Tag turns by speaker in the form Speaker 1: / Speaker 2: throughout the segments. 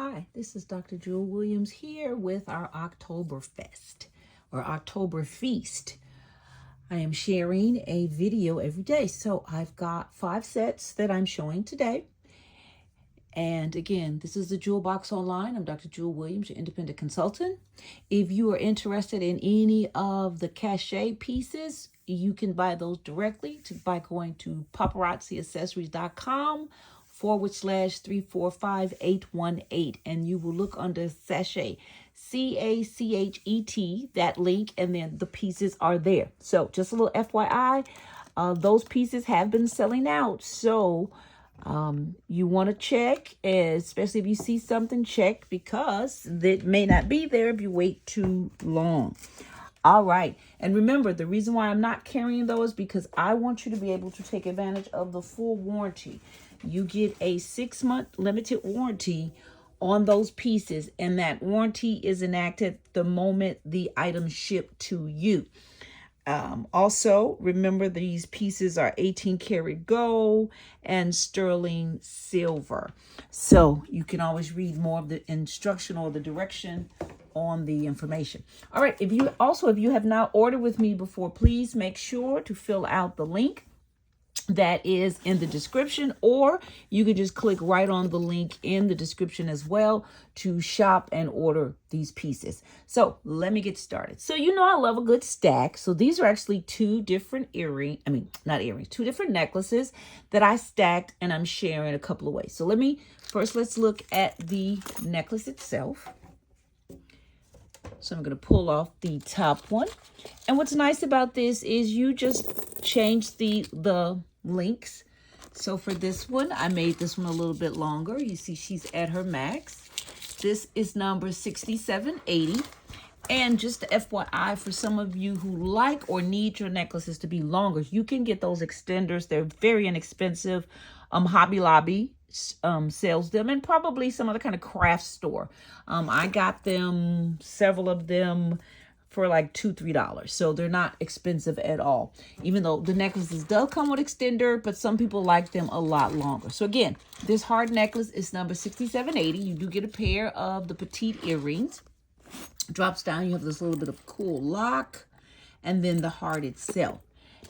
Speaker 1: Hi, this is Dr. Jewel Williams here with our Oktoberfest or October Feast. I am sharing a video every day. So I've got 5 sets that I'm showing today. And again, this is the Jewel Box Online. I'm Dr. Jewel Williams, your independent consultant. If you are interested in any of the cachet pieces, you can buy those directly by going to paparazziaccessories.com/345818, and you will look under sachet, CACHET, that link, and then the pieces are there. So just a little FYI, those pieces have been selling out. So you want to check, especially if you see something, check, because it may not be there if you wait too long. All right. And remember, the reason why I'm not carrying those because I want you to be able to take advantage of the full warranty. You get a 6-month limited warranty on those pieces, and that warranty is enacted the moment the items ship to you. Also, remember these pieces are 18 karat gold and sterling silver. So you can always read more of the instruction or the direction on the information. All right. If you have not ordered with me before, please make sure to fill out the link that is in the description, or you can just click right on the link in the description as well to shop and order these pieces. So let me get started. So I love a good stack. So these are actually two different two different necklaces that I stacked, and I'm sharing a couple of ways. So let's look at the necklace itself. So I'm going to pull off the top one. And what's nice about this is you just change the links. So for this one, I made this one a little bit longer. You see she's at her max. This is number 6780. And just the FYI, for some of you who like or need your necklaces to be longer, you can get those extenders. They're very inexpensive. Hobby Lobby sells them, and probably some other kind of craft store. I got them, several of them, for like $2-3. So they're not expensive at all, even though the necklaces do come with extender, but some people like them a lot longer. So again, this hard necklace is number 6780. You do get a pair of the petite earrings. Drops down, you have this little bit of cool lock, and then the heart itself.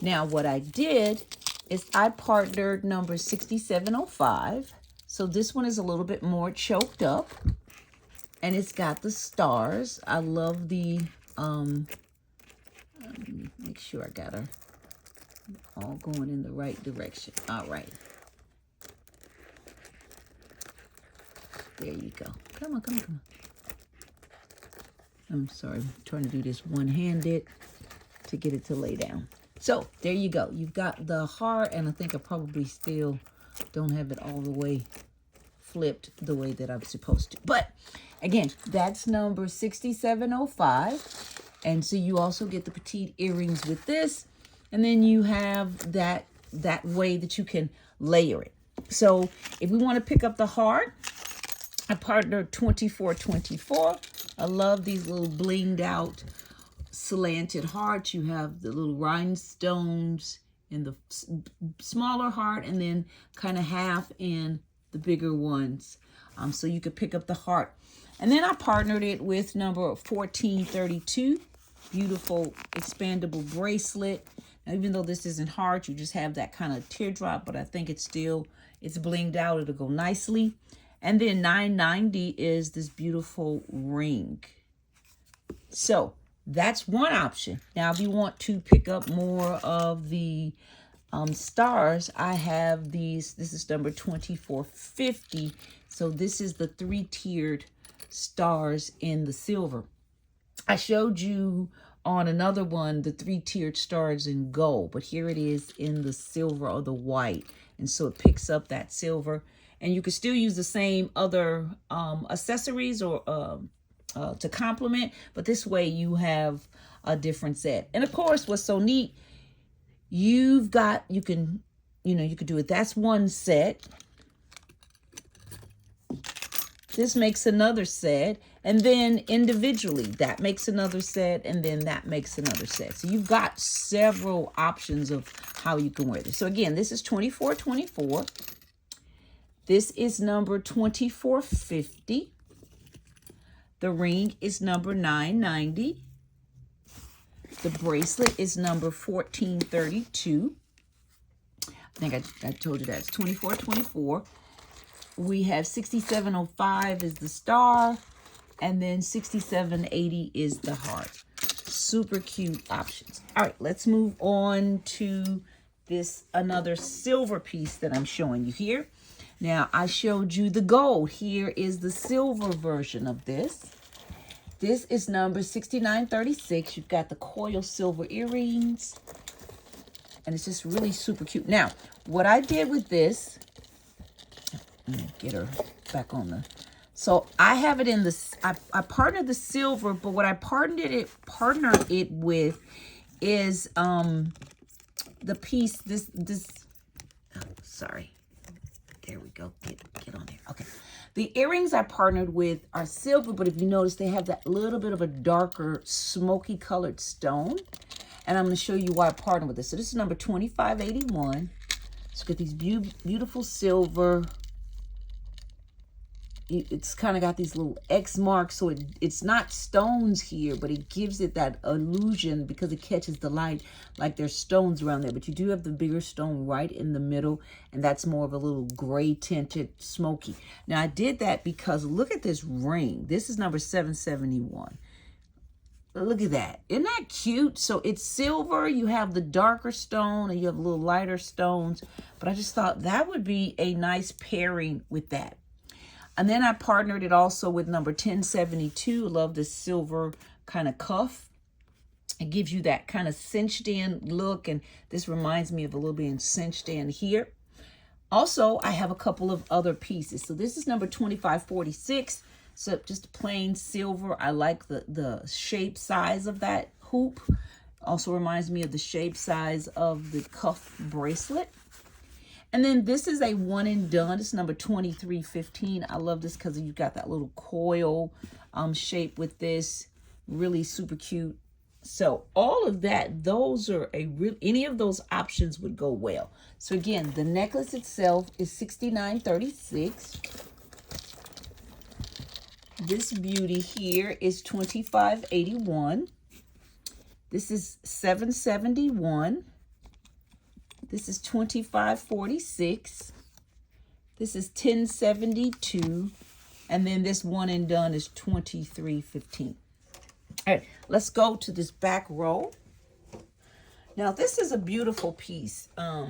Speaker 1: Now what I did is I partnered number 6705. So this one is a little bit more choked up, and it's got the stars. I love the let me make sure I got her all going in the right direction. All right, there you go. Come on. I'm sorry, I'm trying to do this one-handed to get it to lay down. So there you go. You've got the heart, and I think I probably still don't have it all the way flipped the way that I'm supposed to. But again, that's number 6705. And so you also get the petite earrings with this. And then you have that way that you can layer it. So if we want to pick up the heart, I partnered 2424. I love these little blinged out slanted hearts. You have the little rhinestones in the smaller heart, and then kind of half in the bigger ones. So you could pick up the heart. And then I partnered it with number 1432. Beautiful expandable bracelet. Now, even though this isn't heart, you just have that kind of teardrop, but I think it's blinged out. It'll go nicely. And then 990 is this beautiful ring. So that's one option. Now, if you want to pick up more of the stars, I have these. This is number 2450. So this is the 3-tiered stars in the silver. I showed you on another one the 3-tiered stars in gold, but here it is in the silver or the white. And so it picks up that silver. And you can still use the same other accessories or to complement, but this way you have a different set. And of course, what's so neat, you can do it. That's one set. This makes another set, and then individually that makes another set, and then that makes another set. So you've got several options of how you can wear this. So again, this is 2424. This is number 2450. The ring is number $9.90. The bracelet is number $14.32. I think I told you that. It's $24.24. We have $67.05 is the star. And then $67.80 is the heart. Super cute options. All right, let's move on to this another silver piece that I'm showing you here. Now, I showed you the gold. Here is the silver version of this. This is number $69.36. You've got the coil silver earrings. And it's just really super cute. Now, what I did with this, let me get her back on the... So I have it in the, I partnered the silver, but what I partnered it with is the piece, sorry. There we go. Get on there. Okay. The earrings I partnered with are silver, but if you notice, they have that little bit of a darker, smoky colored stone. And I'm going to show you why I partnered with this. So this is number $25.81. So get these beautiful silver. It's kind of got these little X marks, so it's not stones here, but it gives it that illusion because it catches the light like there's stones around there. But you do have the bigger stone right in the middle, and that's more of a little gray tinted smoky. Now, I did that because look at this ring. This is number $771. Look at that. Isn't that cute? So it's silver. You have the darker stone, and you have a little lighter stones. But I just thought that would be a nice pairing with that. And then I partnered it also with number 1072. I love this silver kind of cuff. It gives you that kind of cinched in look. And this reminds me of a little bit cinched in here. Also, I have a couple of other pieces. So this is number 2546. So just plain silver. I like the shape size of that hoop. Also reminds me of the shape size of the cuff bracelet. And then this is a one and done. It's number 2315. I love this because you've got that little coil shape with this. Really super cute. So all of that, those are any of those options would go well. So again, the necklace itself is $69.36. This beauty here is $25.81. This is $771. This is $25.46. This is $10.72. And then this one and done is $23.15. All right, let's go to this back row. Now, this is a beautiful piece. I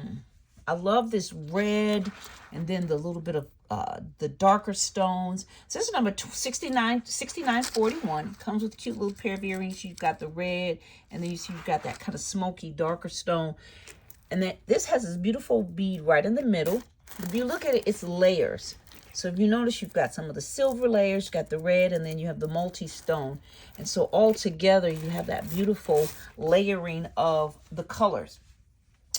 Speaker 1: love this red and then the little bit of the darker stones. So this is number 6941. Comes with a cute little pair of earrings. You've got the red, and then you see you've got that kind of smoky, darker stone. And then this has this beautiful bead right in the middle. If you look at it, it's layers. So if you notice, you've got some of the silver layers, you've got the red, and then you have the multi-stone. And so all together, you have that beautiful layering of the colors.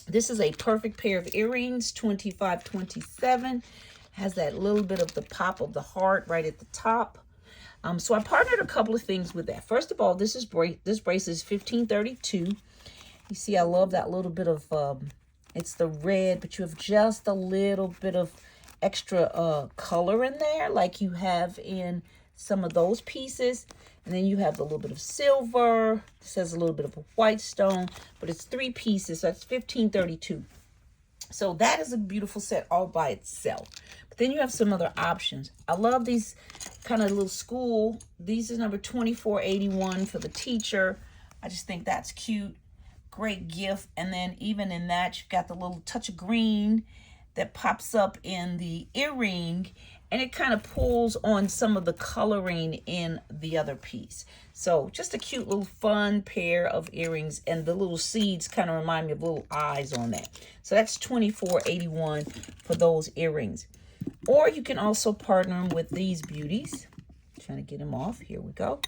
Speaker 1: This is a perfect pair of earrings, $25.27. Has that little bit of the pop of the heart right at the top. So I partnered a couple of things with that. First of all, this bracelet is $15.32. You see, I love that little bit of, it's the red, but you have just a little bit of extra color in there, like you have in some of those pieces. And then you have a little bit of silver. This has a little bit of a white stone, but it's 3 pieces, so that's $15.32. So that is a beautiful set all by itself. But then you have some other options. I love these kind of little school. These is number $24.81 for the teacher. I just think that's cute. Great gift. And then even in that, you've got the little touch of green that pops up in the earring, and it kind of pulls on some of the coloring in the other piece. So just a cute little fun pair of earrings, and the little seeds kind of remind me of little eyes on that. So that's $24.81 for those earrings. Or you can also partner them with these beauties. Trying to get them off. Here we go.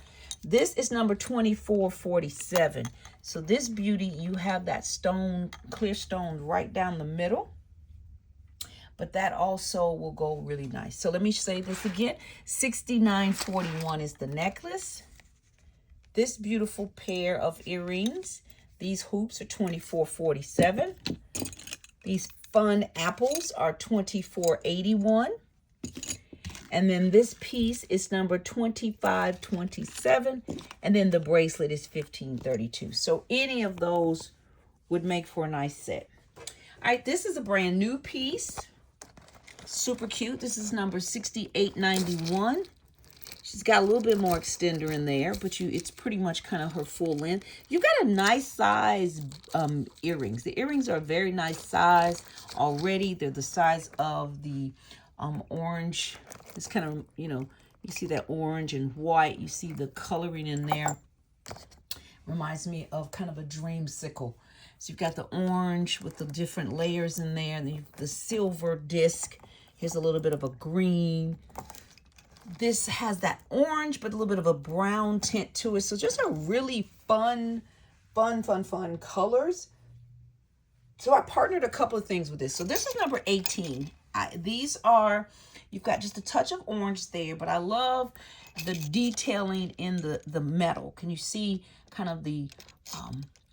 Speaker 1: This is number 2447. So this beauty, you have that stone, clear stone right down the middle. But that also will go really nice. So let me say this again. $69.41 is the necklace. This beautiful pair of earrings, these hoops are $24.47. These fun apples are $24.81. And then this piece is number 2527. And then the bracelet is 1532. So any of those would make for a nice set. All right, this is a brand new piece. Super cute. This is number 6891. She's got a little bit more extender in there, but it's pretty much kind of her full length. You've got a nice size earrings. The earrings are a very nice size already. They're the size of the orange. It's kind of, you see that orange and white. You see the coloring in there. Reminds me of kind of a dreamsicle. So you've got the orange with the different layers in there, and then the silver disc. Here's a little bit of a green. This has that orange, but a little bit of a brown tint to it. So just a really fun colors. So I partnered a couple of things with this. So this is number 18. These are, you've got just a touch of orange there, but I love the detailing in the metal. Can you see kind of the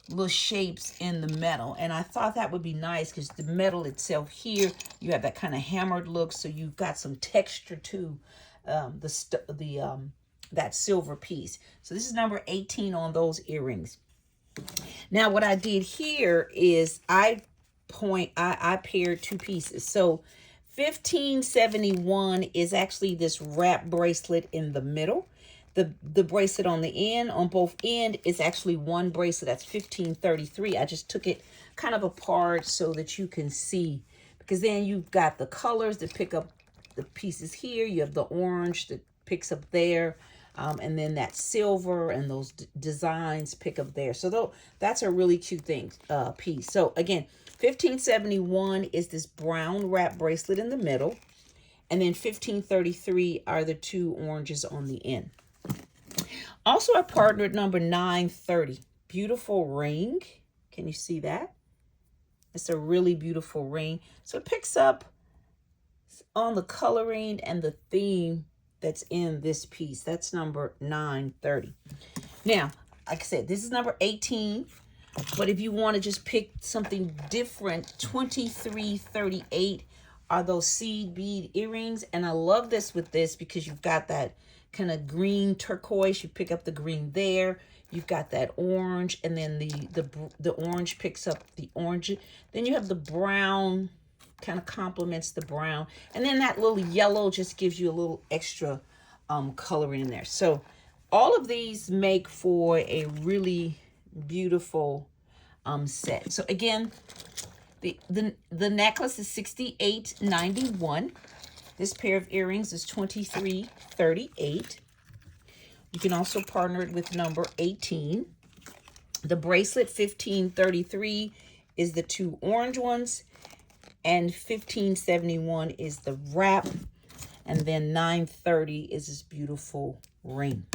Speaker 1: little shapes in the metal? And I thought that would be nice because the metal itself here, you have that kind of hammered look. So you've got some texture to that silver piece. So this is number 18 on those earrings. Now what I did here is I paired two pieces. So 1571 is actually this wrap bracelet in the middle. The bracelet on the end, on both end, is actually one bracelet. That's 1533. I just took it kind of apart so that you can see, because then you've got the colors that pick up the pieces here. You have the orange that picks up there, and then that silver and those designs pick up there. So that's a really cute thing, piece. So again, 1571 is this brown wrap bracelet in the middle, and then 1533 are the two oranges on the end. Also, I partnered number 930. Beautiful ring. Can you see that? It's a really beautiful ring. So it picks up on the coloring and the theme that's in this piece. That's number 930. Now, like I said, this is number 18. But if you want to just pick something different, 2338 are those seed bead earrings. And I love this with this because you've got that kind of green turquoise. You pick up the green there. You've got that orange, and then the orange picks up the orange. Then you have the brown, kind of complements the brown, and then that little yellow just gives you a little extra coloring in there. So all of these make for a really beautiful set. So again, the necklace is $68.91. This pair of earrings is $23.38. You can also partner it with number 18. The bracelet, $15.33, is the two orange ones, and 1571 is the wrap, and then 930 is this beautiful ring.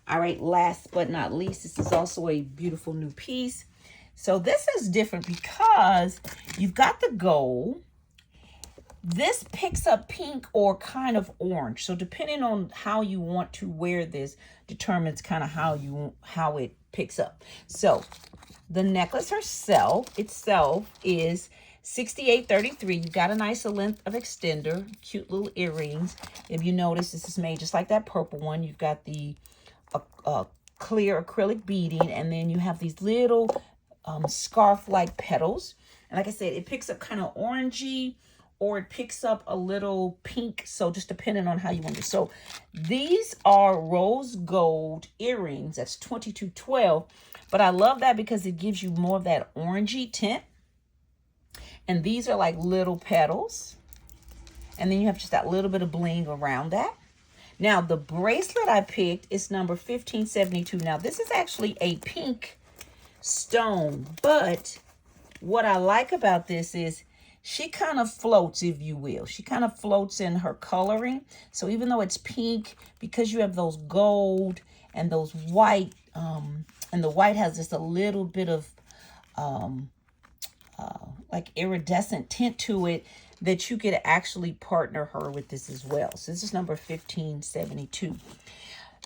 Speaker 1: All right, last but not least, this is also a beautiful new piece. So this is different because you've got the gold. This picks up pink or kind of orange. So depending on how you want to wear this determines kind of how it picks up. So the necklace itself is $68.33. You've got a nice length of extender, cute little earrings. If you notice, this is made just like that purple one. You've got the clear acrylic beading, and then you have these little scarf-like petals. And like I said, it picks up kind of orangey, or it picks up a little pink. So just depending on how you want it. So these are rose gold earrings. That's $22.12. But I love that because it gives you more of that orangey tint. And these are like little petals. And then you have just that little bit of bling around that. Now, the bracelet I picked is number 1572. Now, this is actually a pink stone. But what I like about this is she kind of floats, if you will. She kind of floats in her coloring. So even though it's pink, because you have those gold and those white, and the white has just a little bit of like iridescent tint to it, that you could actually partner her with this as well. So this is number 1572.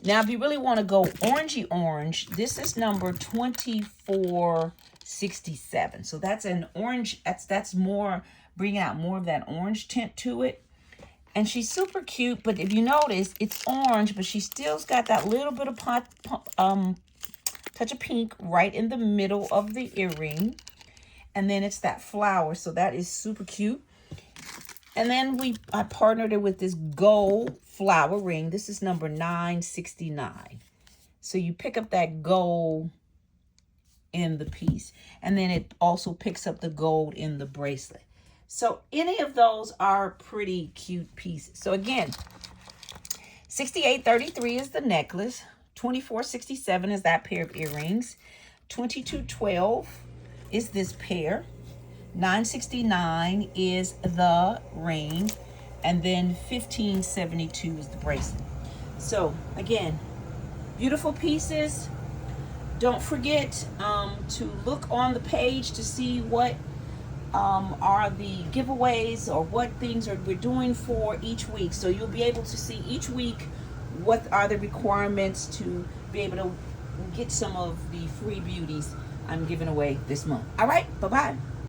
Speaker 1: Now, if you really want to go orangey orange, this is number 2467. So that's an orange, that's more, bringing out more of that orange tint to it. And she's super cute, but if you notice, it's orange, but she still's got that little bit of touch of pink right in the middle of the earring. And then it's that flower, so that is super cute. And then I partnered it with this gold flower ring. This is number 969. So you pick up that gold in the piece. And then it also picks up the gold in the bracelet. So any of those are pretty cute pieces. So again, $68.33 is the necklace. $24.67 is that pair of earrings. $22.12 is this pair. $9.69 is the ring. And then $15.72 is the bracelet. So again, beautiful pieces. Don't forget to look on the page to see what are the giveaways or what things we're doing for each week. So you'll be able to see each week what are the requirements to be able to get some of the free beauties I'm giving away this month. All right, bye-bye.